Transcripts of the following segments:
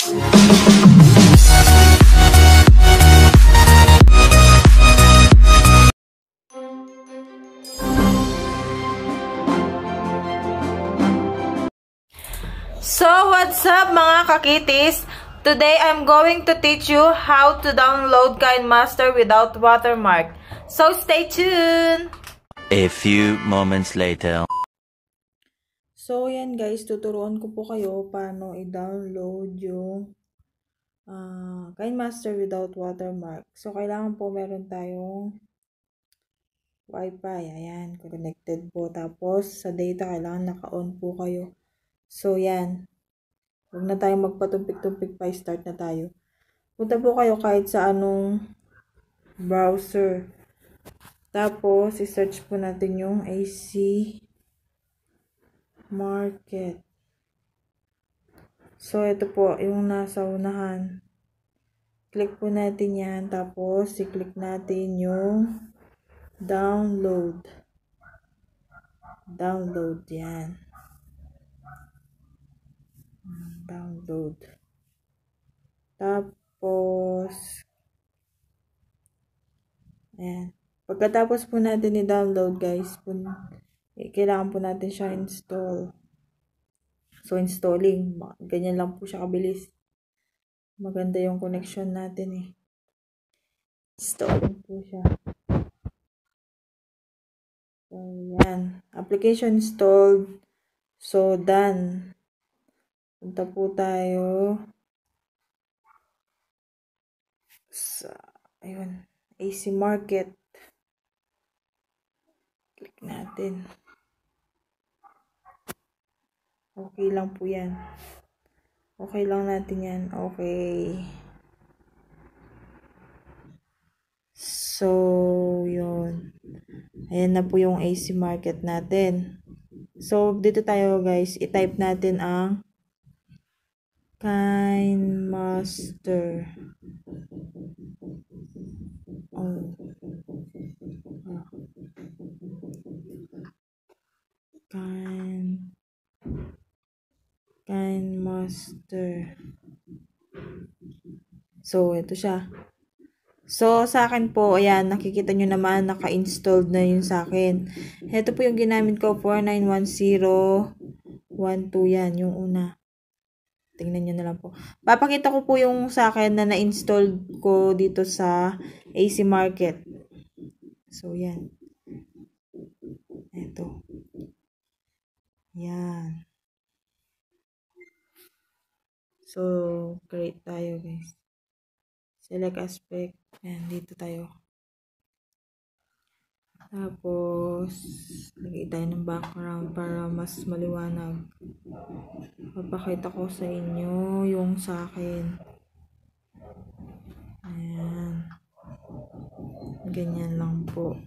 So, what's up mga kakitis? Today, I'm going to teach you how to download KineMaster without watermark. So, stay tuned! A few moments later. So, yan guys, tuturuan ko po kayo paano i-download yung KineMaster without watermark. So, kailangan po meron tayong Wi-Fi. Ayan, connected po. Tapos, sa data, kailangan naka-on po kayo. So, yan. Huwag na tayong magpatumpik-tumpik pa. Start na tayo. Punta po kayo kahit sa anong browser. Tapos, i-search po natin yung AC Market. So, ito po yung nasa unahan. Click po natin yan. Tapos, i-click natin yung download. Download yan. Download. Tapos, ayan. Pagkatapos po natin i-download guys, kailangan po natin siya install. So, installing. Ganyan lang po siya kabilis. Maganda yung connection natin eh. Installing po siya. So, yan. Application installed. So, done. Punta po tayo sa, ayun, AC Market. Click natin. Okay lang po yan. Okay lang natin yan. Okay. So, yun. Ayan na po yung AC Market natin. So, dito tayo guys. I-type natin ang KineMaster. Oh. KineMaster. So, ito siya. So, sa akin po, ayan, nakikita nyo naman, naka-installed na yun sa akin. Ito po yung ginamit ko, 491012 yan, yung una. Tingnan nyo na lang po. Papakita ko po yung sa akin na na-install ko dito sa AC Market. So, yan. Ito. Yan. So, create tayo guys. Select aspect. Yan, dito tayo. Tapos, lagay tayo ng background para mas maliwanag. Papakita ko sa inyo yung sa akin. Ayan. Ganyan lang po.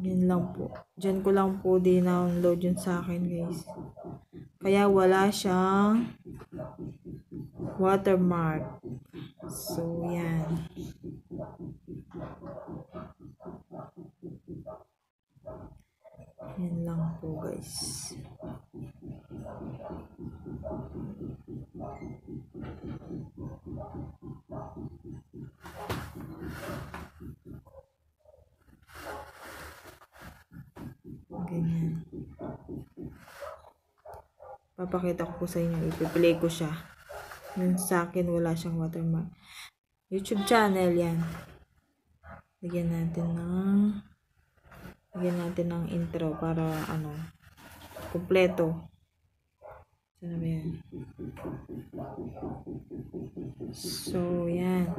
Yan lang po. Diyan ko lang po din-download yun sa akin guys. Kaya wala siyang watermark. So, yan. Yan lang po guys. Ganyan. Papakita ko po sa inyo. Ipi-play ko siya. Yung sa akin, wala siyang watermark. YouTube channel yan. Lagyan natin ng intro para ano, kompleto. Sana ba yan? So, yan.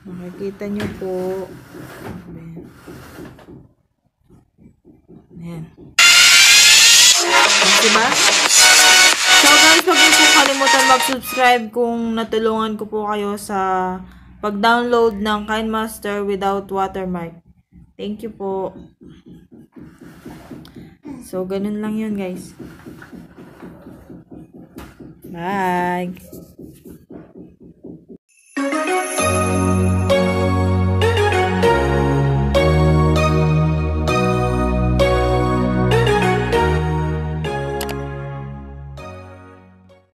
Makikita nyo po. Ayan. Diba? So guys, huwag niyo po kalimutan mag-subscribe kung natulungan ko po kayo sa pag-download ng KineMaster without watermark. Thank you po. So, ganun lang yun guys. Bye!